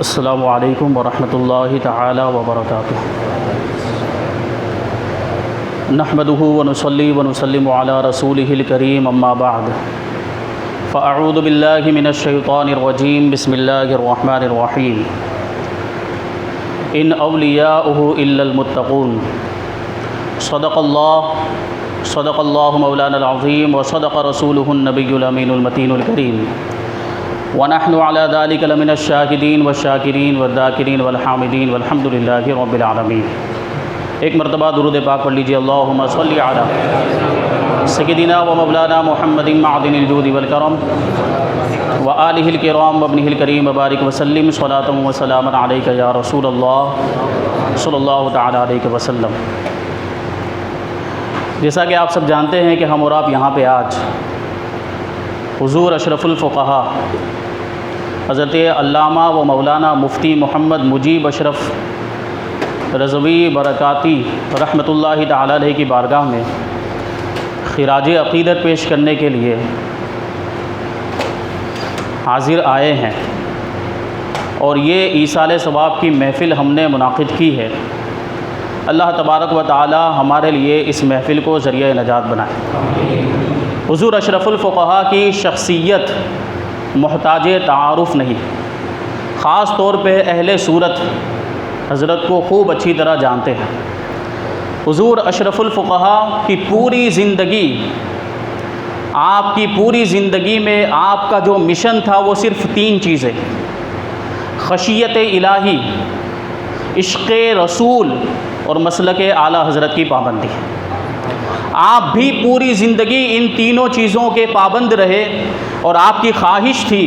अस्सलामु अलैकुम वरहमतुल्लाहि तआला वबरकातुहू। नहमदुहु व नुसल्ली व नुसल्लिमु अला रसूलिहिल करीम, अम्मा बाद। फ़अऊज़ु बिल्लाहि मिनश शैतानिर रजीम, बिस्मिल्लाहिर रहमानिर रहीम। इन औलियाउहु इल्लल मुत्तक़ून। सदक़ल्लाहु मौलानल अज़ीम व सदक़ रसूलुहुन नबियुल अमीनुल मतीनुल करीम। व नहनु अला ज़ालिका लमिनश शाहिदीन व शाकिरीन व ज़ाकिरीन वल हामिदीन वल्हम्दुलिल्लाहि रब्बिल आलमीन। एक मरतबा दुरूद पाक पढ़ लीजिए। अल्लाहुम्मा सल्लि अला सय्यिदिना व मौलाना मुहम्मदिन मअदिनिल जूदि वल करम व आलिहिल किराम व इब्निहिल करीम व बारिक व सल्लिम सलातन व सलामन अलैका या रसूलल्लाह सल्लल्लाहु तआला अलैहि वसल्लम। जैसा कि आप सब जानते हैं कि हम और आप यहाँ पे आज हुज़ूर अशरफुल फ़ुक़हा हज़रत अल्लामा व मौलाना मुफ्ती मोहम्मद मुजीब अशरफ रज़वी बरकाती रहमतुल्लाहि तआला अलैहि की बारगाह में खिराज अक़ीदत पेश करने के लिए हाज़िर आए हैं और ये ईसाल सवाब की महफ़िल हमने मुनाक़िद की है। अल्लाह तबारक व तआला हमारे लिए इस महफ़िल को ज़रिया नजात बनाए। हुज़ूर अशरफुल फ़ुक़हा की शख्सियत मोहताज तारुफ़ नहीं, ख़ास तौर पे अहले सूरत हज़रत को खूब अच्छी तरह जानते हैं। हुज़ूर अशरफुल फ़ुक़हा की पूरी ज़िंदगी, आपकी पूरी ज़िंदगी में आपका जो मिशन था वो सिर्फ़ 3 चीज़ें: ख़शियत इलाही, इश्क़ रसूल और मसलक आला हज़रत की पाबंदी। आप भी पूरी ज़िंदगी इन तीनों चीज़ों के पाबंद रहे और आपकी ख्वाहिश थी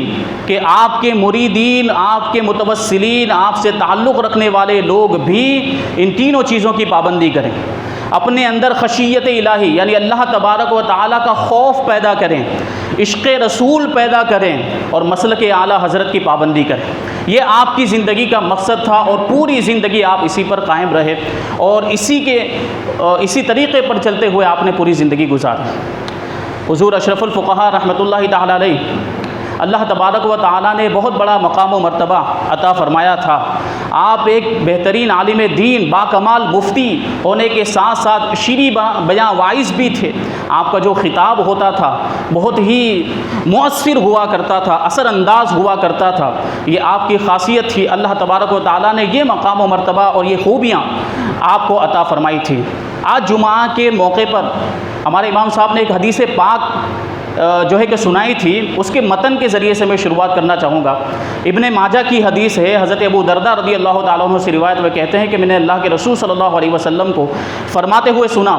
कि आपके मुरीदीन, आपके मुतवस्सिलीन, आपसे ताल्लुक़ रखने वाले लोग भी इन तीनों चीज़ों की पाबंदी करें। अपने अंदर ख़शियत इलाही यानी अल्लाह तबारक व तआला का खौफ पैदा करें, इश्क़ रसूल पैदा करें और मसलक आला हज़रत की पाबंदी करें। ये आपकी ज़िंदगी का मकसद था और पूरी ज़िंदगी आप इसी पर कायम रहे और इसी तरीक़े पर चलते हुए आपने पूरी ज़िंदगी गुजारी। हुज़ूर अशरफुल फ़ुक़हा रहमतुल्लाहि तआला अलैहि अल्लाह तबारक व तआला ने बहुत बड़ा मकाम व मर्तबा अता फ़रमाया था। आप एक बेहतरीन आलिम दीन, बाकमाल मुफ्ती होने के साथ साथ शीरी बयां वाइज़ भी थे। आपका जो ख़िताब होता था बहुत ही मुअस्सिर हुआ करता था, असरअंदाज हुआ करता था। ये आपकी ख़ासियत थी। अल्लाह तबारक व तआला ने ये मकाम व मर्तबा और ये खूबियाँ आपको अता फ़रमाई थी। आज जुमा के मौके पर हमारे इमाम साहब ने एक हदीस पाक जो है कि सुनाई थी, उसके मतन के ज़रिए से मैं शुरुआत करना चाहूँगा। इब्ने माजा की हदीस है। हज़रत अबू दरदा रज़ी अल्लाह तआला अन्हु से रिवायत में कहते हैं कि मैंने अल्लाह के रसूल सल्लल्लाहु अलैहि वसल्लम को फ़रमाते हुए सुना,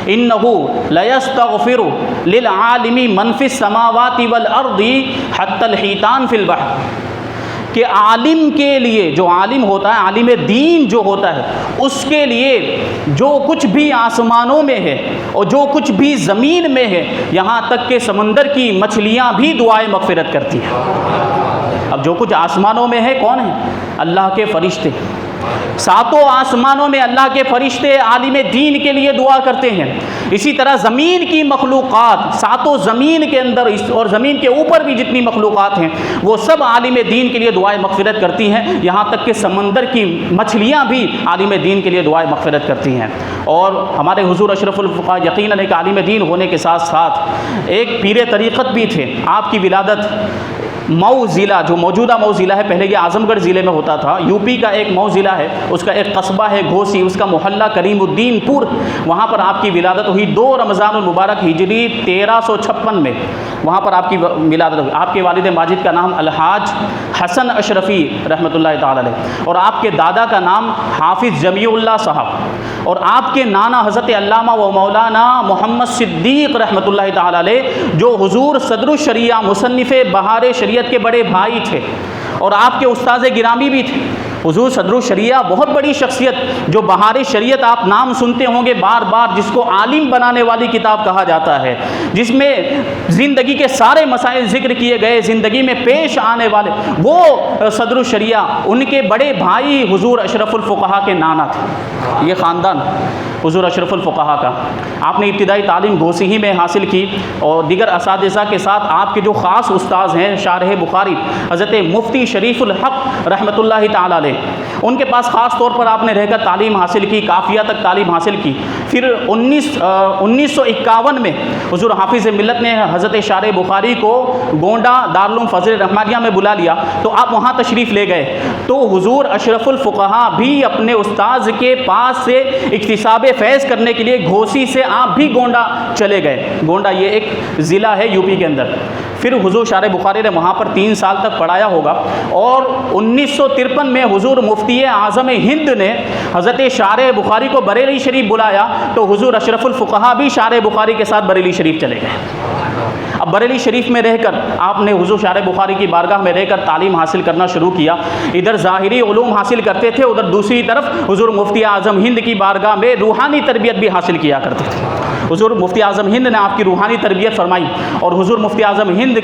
इन्नहु लयस्तग़फ़िरु लिल आलिमी मन फ़िस समावाति वल अर्दी हत्तल हितान फ़िल बहर। कि आलिम के लिए, जो आलिम होता है, आलिम दीन जो होता है, उसके लिए जो कुछ भी आसमानों में है और जो कुछ भी ज़मीन में है, यहाँ तक के समंदर की मछलियाँ भी दुआए मग़फ़िरत करती हैं। अब जो कुछ आसमानों में है कौन है? अल्लाह के फ़रिश्ते। सातों आसमानों में अल्लाह के फ़रिश्ते आलिम दीन के लिए दुआ करते हैं। इसी तरह ज़मीन की मखलूक़ात, सातों ज़मीन के अंदर और ज़मीन के ऊपर भी जितनी मखलूक़ात हैं वो सब आलिम दीन के लिए दुआए मग़फ़िरत करती हैं। यहाँ तक कि समंदर की मछलियाँ भी आलिम दीन के लिए दुआए मग़फ़िरत करती हैं। और हमारे हुज़ूर अशरफुल फ़ुक़हा यकीनन एक आलिम दीन होने के साथ साथ एक पीर तरीक़त भी थे। आपकी विलादत मऊ ज़िला, जो मौजूदा मऊ ज़िला है, पहले ये आज़मगढ़ ज़िले में होता था। यूपी का एक मऊ ज़िला है, उसका एक कस्बा है घोसी, उसका मोहल्ला करीमुद्दीनपुर, वहाँ पर आपकी विलादत हुई 2 रमज़ानुल मुबारक हिजरी 1356 में। वहाँ पर आपकी विलादत हुई। आपके वालिद माजिद का नाम अलहाज हसन अशरफ़ी रहमतुल्लाहि तआला अलैह और आपके दादा का नाम हाफिज़ जमीउल्लाह साहब और आपके नाना हज़रत अल्लामा व मौलाना मोहम्मद सिद्दीक़ रहमतुल्लाहि तआला अलैह जो हुज़ूर सदरुश शरिया मुसन्निफ़े बहार शरीयत के बड़े भाई थे और आपके उस्ताज़ गिरामी भी थे। हुज़ूर सदरुश शरिया बहुत बड़ी शख्सियत, जो बहार शरीयत आप नाम सुनते होंगे बार बार, जिसको आलिम बनाने वाली किताब कहा जाता है, जिसमें ज़िंदगी के सारे मसाइल ज़िक्र किए गए, ज़िंदगी में पेश आने वाले, वो सदरुश शरिया उनके बड़े भाई हुज़ूर अशरफुल फ़ुक़हा के नाना थे। ये ख़ानदान हुज़ूर अशरफुल फ़ुक़हा का। आपने इब्तिदाई तालीम घोसी ही में हासिल की और दीगर असातिज़ा के साथ आपके जो ख़ास उस्ताद हैं शारह बुखारी हज़रत मुफ्ती मुफ्ती शरीफुल हक रहमतुल्लाहि ताला अलैह, उनके पास ख़ास तौर पर आपने रहकर तालीम हासिल की, काफ़िया तक तालीम हासिल की। फिर 1951 में हुज़ूर हाफिज़ मिल्लत ने हज़रत शारे बुखारी को गोंडा दारुल उलूम फ़ज़ल रहमानिया में बुला लिया, तो आप वहाँ तशरीफ़ ले गए। तो हुज़ूर अशरफुल फ़ुक़हा भी अपने उस्ताज़ के पास से इक्तिसाब फ़ैज़ करने के लिए घोसी से आप भी गोंडा चले गए। गोंडा ये एक ज़िला है यूपी के अंदर। फिर हुज़ूर शारे बुखारी ने वहाँ पर 3 साल तक पढ़ाया होगा, और 1953 में हुज़ूर मुफ्ती आज़म हिंद ने हज़रत शारे बुखारी को बरेली शरीफ बुलाया, तो हुज़ूर अशरफुल फ़ुक़हा भी शारे बुखारी के साथ बरेली शरीफ चले गए। अब बरेली शरीफ में रहकर आपने हुज़ूर शारे बुखारी की बारगाह में रहकर तालीम हासिल करना शुरू किया। इधर ज़ाहिरी उलूम हासिल करते थे, उधर दूसरी तरफ हुज़ूर मुफ्ती आज़म हिंद की बारगाह में रूहानी तरबियत भी हासिल किया करते थे। हुज़ूर मुफ्ती आज़म हिंद ने आपकी रूहानी तरबियत फरमाई, और हुज़ूर मुफ्ती आज़म हिंद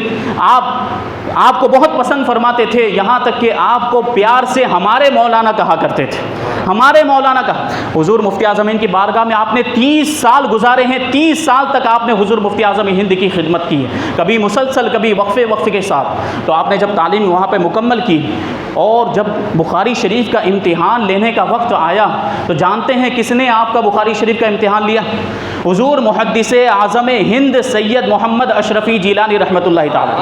आपको बहुत पसंद फरमाते थे, यहाँ तक कि आपको प्यार से हमारे मौलाना कहा करते थे, हमारे मौलाना कहा। हुज़ूर मुफ्ती आज़म हिंद की बारगाह में आपने 30 साल गुजारे हैं, 30 साल तक आपने हुज़ूर मुफ्ती आज़म हिंद की खिदमत की है, कभी मुसलसल कभी वक्फ़े के साथ। तो आपने जब तालीम वहाँ पे मुकम्मल की, और जब बुखारी शरीफ का इम्तिहान लेने का वक्त आया, तो जानते हैं किसने आपका बुखारी शरीफ का इम्तिहान लिया? हुज़ूर मुहद्दिस आज़म हिंद सैयद मोहम्मद अशरफ़ी जिलानी रहमतुल्लाहि ताला।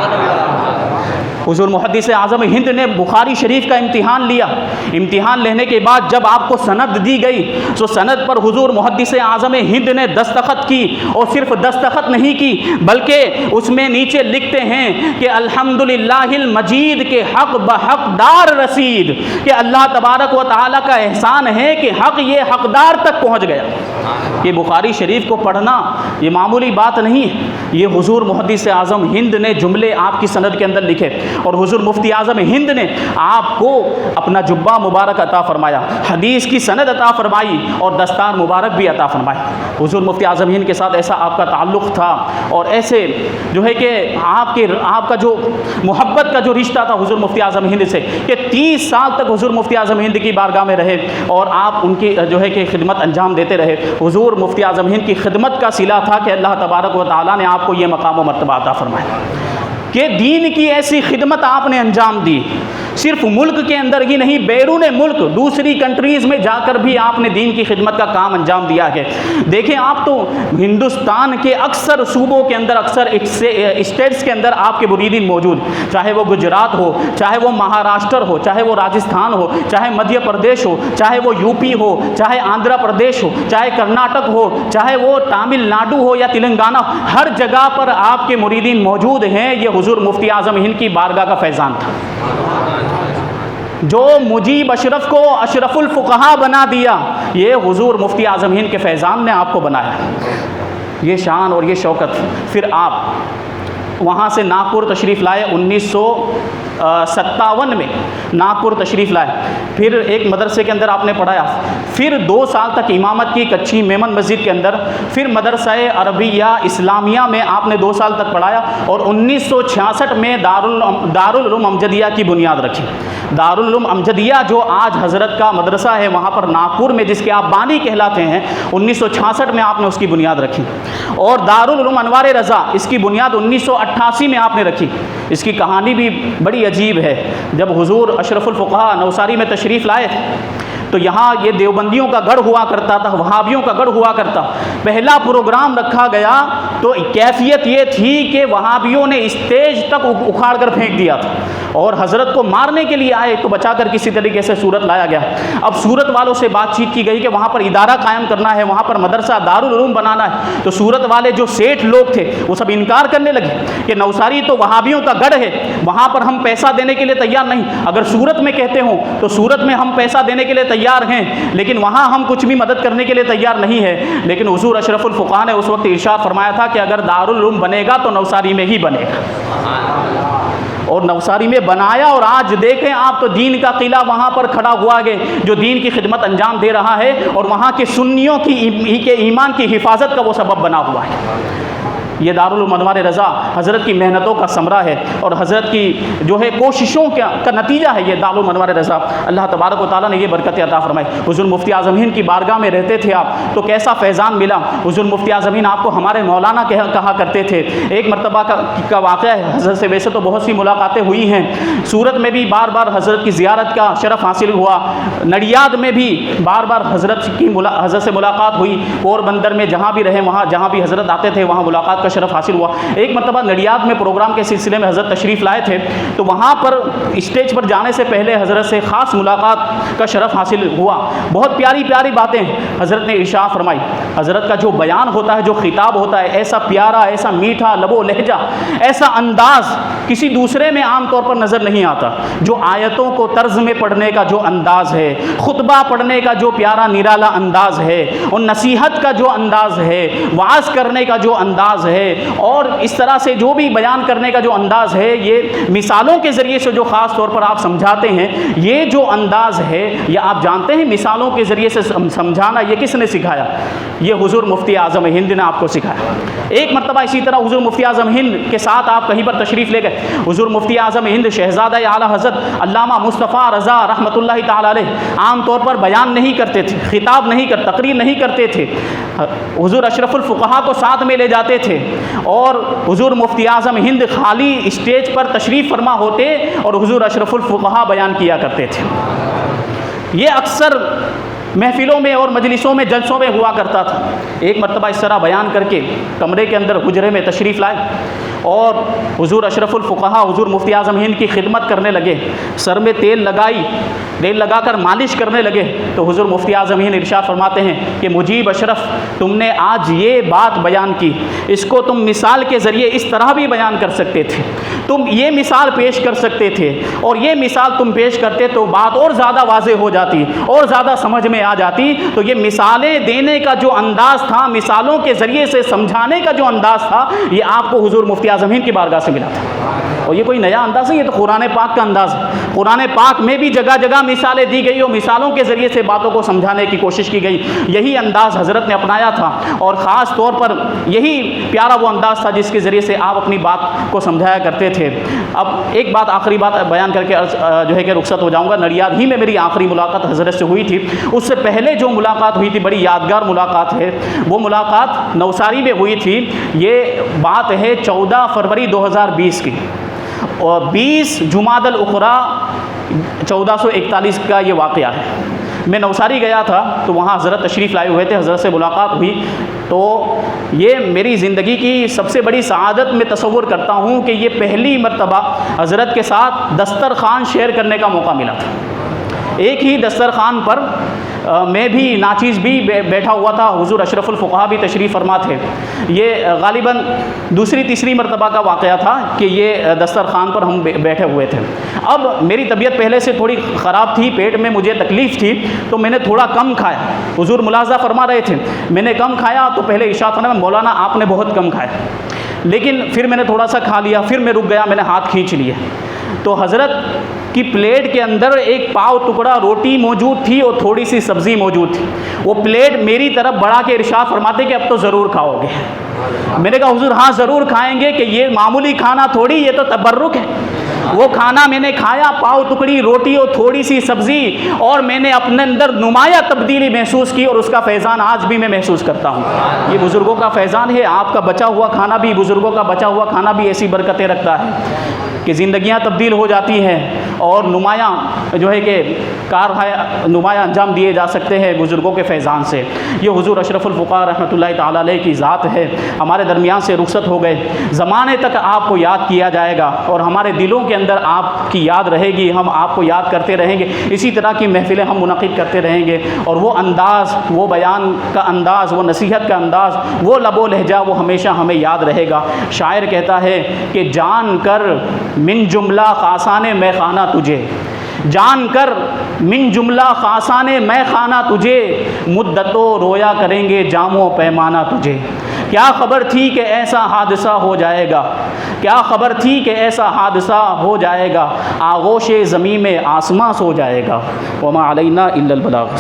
हुज़ूर मुहद्दिस आज़म हिंद ने बुखारी शरीफ का इम्तिहान लिया। इम्तिहान लेने के बाद जब आपको सनद दी गई, तो सनद पर हुज़ूर मुहद्दिस आज़म हिंद ने दस्तखत की, और सिर्फ दस्तखत नहीं की, बल्कि उसमें नीचे लिखते हैं कि अल्हम्दुलिल्लाहिल मजीद के हक़ बहक़दार रसीद, कि अल्लाह तबारक व तआला का एहसान है कि हक़ ये हक़दार तक पहुँच गया। ये बुखारी शरीफ को पढ़ना ये मामूली बात नहीं है। ये हुज़ूर मुहद्दिस आज़म हिंद ने जुमले आपकी सनद के अंदर लिखे, और हुज़ूर मुफ्ती आज़म हिंद ने आपको अपना जुब्बा मुबारक अता फरमाया, हदीस की सनद अता फरमाई, और दस्तार मुबारक भी अता फरमाई। हुज़ूर मुफ्ती आज़म हिंद के साथ ऐसा आपका ताल्लुक़ था, और ऐसे जो है कि आपका जो मोहब्बत का जो रिश्ता था हुज़ूर मुफ्ती आज़म हिंद से, कि 30 साल तक हुज़ूर मुफ्ती आज़म हिंद की बारगाह में रहे, और आप उनकी जो है कि खिदमत अंजाम देते रहे। हुज़ूर मुफ्ती आज़म हिंद की खिदमत का सिला था कि अल्लाह तबारक व तआला ने आपको ये मकाम व मर्तबा अता फरमाया कि दीन की ऐसी खिदमत आपने अंजाम दी। सिर्फ मुल्क के अंदर ही नहीं, बैरून मुल्क दूसरी कंट्रीज़ में जाकर भी आपने दीन की खिदमत का काम अंजाम दिया है। देखें, आप तो हिंदुस्तान के अक्सर सूबों के अंदर, अक्सर स्टेट्स के अंदर आपके मुरीदीन मौजूद, चाहे वो गुजरात हो, चाहे वो महाराष्ट्र हो, चाहे वो राजस्थान हो, चाहे मध्य प्रदेश हो, चाहे वो यूपी हो, चाहे आंध्र प्रदेश हो, चाहे कर्नाटक हो, चाहे वो तमिलनाडु हो या तेलंगाना, हर जगह पर आपके मुरीदीन मौजूद हैं। ये हुज़ूर मुफ्ती आज़म हिंद की बारगाह का फैज़ान था। जो मुजीब अशरफ को अशरफुल फ़ुक़हा बना दिया, ये हुज़ूर मुफ्ती आज़म हिंद के फैज़ान ने आपको बनाया। ये शान और ये शौकत। फिर आप वहाँ से नागपुर तशरीफ़ लाए, 1957 में नागपुर तशरीफ़ लाए। फिर एक मदरसे के अंदर आपने पढ़ाया, फिर 2 साल तक इमामत की कच्ची मेमन मस्जिद के अंदर, फिर मदरसा अरबिया इस्लामिया में आपने 2 साल तक पढ़ाया, और 1966 में दारुल उलूम अमजदिया की बुनियाद रखी। दारुल उलूम अमजदिया जो आज हज़रत का मदरसा है वहाँ पर नागपुर में, जिसके आप बानी कहलाते हैं, 1966 में आपने उसकी बुनियाद रखी। और दारुल उलूम अनवार रज़ा, इसकी बुनियाद 1988 में आपने रखी। इसकी कहानी भी बड़ी अजीब है। जब हुज़ूर अशरफुल फ़ुक़हा नवसारी में तशरीफ़ लाए, तो यहाँ ये देवबंदियों का गढ़ हुआ करता था, वहाबियों का गढ़ हुआ करता। पहला प्रोग्राम रखा गया तो कैफियत ये थी कि वहाबियों ने स्टेज तक उखाड़ कर फेंक दिया था, और हज़रत को मारने के लिए आए, तो बचाकर किसी तरीके से सूरत लाया गया। अब सूरत वालों से बातचीत की गई कि वहाँ पर इदारा कायम करना है, वहाँ पर मदरसा दारुल उलूम बनाना है। तो सूरत वाले जो सेठ लोग थे वो सब इनकार करने लगे कि नवसारी तो वहाबियों का गढ़ है, वहाँ पर हम पैसा देने के लिए तैयार नहीं। अगर सूरत में कहते हो तो सूरत में हम पैसा देने के लिए तैयार हैं, लेकिन वहाँ हम कुछ भी मदद करने के लिए तैयार नहीं है। लेकिन हुज़ूर अशरफुल फ़ुक़हा ने उस वक्त इरशाद फरमाया था कि अगर दारुल उलूम बनेगा तो नवसारी में ही बनेगा, और नवसारी में बनाया। और आज देखें आप, तो दीन का किला वहाँ पर खड़ा हुआ है जो दीन की खिदमत अंजाम दे रहा है, और वहाँ के सुन्नियों की ईमान की हिफाजत का वो सबब बना हुआ है। ये दारुल उलूम अनवार रज़ा हज़रत की मेहनतों का समरा है और हज़रत की जो है कोशिशों का नतीजा है ये दारुल उलूम अनवार रज़ा। अल्लाह तबारक व तआला ने ये बरकत अता फरमाई। हुज़ूर मुफ्ती आज़म हिंद की बारगाह में रहते थे आप, तो कैसा फैज़ान मिला। हुज़ूर मुफ्ती आज़म हिंद आपको हमारे मौलाना कहा करते थे। एक मरतबा का वाक़या है, हज़रत से वैसे तो बहुत सी मुलाकातें हुई हैं, सूरत में भी बार बार हज़रत की ज़ियारत का शरफ़ हासिल हुआ, नडियाद में भी बार बार हज़रत से मुलाकात हुई, पोरबंदर में जहाँ भी रहे वहाँ जहाँ भी हज़रत आते थे वहाँ मुलाकात का शरफ़ हासिल हुआ। एक मरतबा नडियाद में प्रोग्राम के सिलसिले में हज़रत तशरीफ़ लाए थे, तो वहाँ पर स्टेज पर जाने से पहले हज़रत से ख़ास मुलाकात का शरफ़ हासिल हुआ। बहुत प्यारी प्यारी बातें हज़रत ने इरशाद फरमाई। हज़रत का जो बयान होता है, जो खिताब होता है, ऐसा प्यारा, ऐसा मीठा लबो लहजा, ऐसा अंदाज़ किसी दूसरे में आम तौर पर नज़र नहीं आता। जो आयतों को तर्ज में पढ़ने का जो अंदाज़ है, खुतबा पढ़ने का जो प्यारा निराला अंदाज़ है, और नसीहत का जो अंदाज़ है, वाज़ करने का जो अंदाज़ है, और इस तरह से जो भी बयान करने का जो अंदाज़ है, ये मिसालों के ज़रिए से जो ख़ास तौर पर आप समझाते हैं, ये जो अंदाज़ है, ये आप जानते हैं मिसालों के ज़रिए से समझाना ये किसने सिखाया? ये हुज़ूर मुफ्ती आज़म हिंद ने आपको सिखाया। एक मरतबा इसी तरह हुज़ूर मुफ्ती आज़म हिंद के साथ आप कहीं पर तशरीफ़ ले गए। हुज़ूर मुफ्ती आज़म हिंद शहज़ादा आला हज़रत अल्लामा मुस्तफ़ा रज़ा रहमतुल्लाहि ताला अलैह आम तौर पर बयान नहीं करते थे, खिताब नहीं कर, तकरीर नहीं करते थे। हुज़ूर अशरफुल फ़ुक़हा को साथ में ले जाते थे और हुज़ूर मुफ्ती आज़म हिंद खाली स्टेज पर तशरीफ़ फरमा होते और हुज़ूर अशरफुल फ़ुक़हा बयान किया करते थे। ये अक्सर महफ़िलों में और मजलिसों में, जलसों में हुआ करता था। एक मरतबा इस तरह बयान करके कमरे के अंदर हुजरे में तशरीफ़ लाए और हुज़ूर अशरफुल फ़ुक़हा हुज़ूर मुफ्ती आज़म हिंद की खिदमत करने लगे। सर में तेल लगाकर मालिश करने लगे तो हुज़ूर मुफ्ती आज़म हिंद इरशाद फरमाते हैं कि मुजीब अशरफ, तुमने आज ये बात बयान की, इसको तुम मिसाल के ज़रिए इस तरह भी बयान कर सकते थे, तुम ये मिसाल पेश कर सकते थे, और ये मिसाल तुम पेश करते तो बात और ज़्यादा वाज़ेह हो जाती और ज़्यादा समझ में आ जाती। तो ये मिसालें देने का जो अंदाज़ था, मिसालों के ज़रिए से समझाने का जो अंदाज़ था, ये आपको हुज़ूर मुफ्ती आज़म हिंद की बारगाह से मिला था। और ये कोई नया अंदाज़ है, ये तो कुरान पाक का अंदाज़ है। कुरान पाक में भी जगह जगह मिसालें दी गई और मिसालों के ज़रिए से बातों को समझाने की कोशिश की गई। यही अंदाज़ हज़रत ने अपनाया था और ख़ास तौर पर यही प्यारा वो अंदाज़ था जिसके ज़रिए से आप अपनी बात को समझाया करते थे। अब एक बात, आखिरी बात बयान करके जो है कि रुखसत हो जाऊँगा। नडियाद ही में मेरी आखिरी मुलाकात हज़रत से हुई थी। उससे पहले जो मुलाकात हुई थी, बड़ी यादगार मुलाकात है। वो मुलाकात नवसारी में हुई थी। ये बात है 14 फरवरी 2020 की, और 20 जुमादल उखरा 1441 का ये वाक़या है। मैं नवसारी गया था तो वहाँ हज़रत तशरीफ़ लाए हुए थे, हज़रत से मुलाकात हुई। तो ये मेरी ज़िंदगी की सबसे बड़ी सआदत में तसव्वुर करता हूँ कि ये पहली मरतबा हज़रत के साथ दस्तरख़ान शेयर करने का मौका मिला था। एक ही दस्तरख़ान पर मैं भी नाचीज़ भी बैठा हुआ था, हुज़ूर अशरफुल फ़ुक़हा भी तशरीफ़ फरमा थे। ये गालिबन दूसरी तीसरी मरतबा का वाक़या था कि ये दस्तरख़ान पर हम बैठे हुए थे। अब मेरी तबीयत पहले से थोड़ी ख़राब थी, पेट में मुझे तकलीफ़ थी, तो मैंने थोड़ा कम खाया। हुज़ूर मुलाज़ा फरमा रहे थे, मैंने कम खाया तो पहले इरशाद फरमाया, मौलाना आपने बहुत कम खाया। लेकिन फिर मैंने थोड़ा सा खा लिया, फिर मैं रुक गया, मैंने हाथ खींच लिए तो हज़रत की प्लेट के अंदर एक पाव टुकड़ा रोटी मौजूद थी और थोड़ी सी सब्ज़ी मौजूद थी। वो प्लेट मेरी तरफ बढ़ा के इरशाद फरमाते कि अब तो ज़रूर खाओगे। मैंने कहा हुज़ूर हाँ ज़रूर खाएंगे, कि ये मामूली खाना थोड़ी, ये तो तबर्रुक है। वो खाना मैंने खाया, पाव टुकड़ी रोटी और थोड़ी सी सब्ज़ी, और मैंने अपने अंदर नुमाया तब्दीली महसूस की और उसका फैज़ान आज भी मैं महसूस करता हूँ। ये बुज़ुर्गों का फैज़ान है। आपका बचा हुआ खाना भी, बुज़ुर्गों का बचा हुआ खाना भी ऐसी बरकतें रखता है कि ज़िंदगियाँ तब्दील हो जाती हैं और नुमाया जो है कि नुमाया अंजाम दिए जा सकते हैं बुज़ुर्गों के फैज़ान से। ये हुज़ूर अशरफुल फ़ुक़हा रहमतुल्लाहि ताला अलैह की ज़ात है। हमारे दरमियान से रुखसत हो गए, ज़माने तक आपको याद किया जाएगा और हमारे दिलों के अंदर आपकी याद रहेगी। हम आपको याद करते रहेंगे, इसी तरह की महफ़िलें हम मुनक़िद करते रहेंगे और वो अंदाज़, वो बयान का अंदाज़, वो नसीहत का अंदाज़, वो लबो लहजा, वो हमेशा हमें याद रहेगा। शायर कहता है कि जान कर मिन जुमला खासाने मैं खाना तुझे, जान कर मिन जुमला खासाने मैं खाना तुझे, मुद्दतों रोया करेंगे जामो पैमाना तुझे। क्या खबर थी कि ऐसा हादसा हो जाएगा, क्या खबर थी कि ऐसा हादसा हो जाएगा, आगोश ज़मीं में आसमां सो जाएगा। वमा अलैना इल्लल बलाग।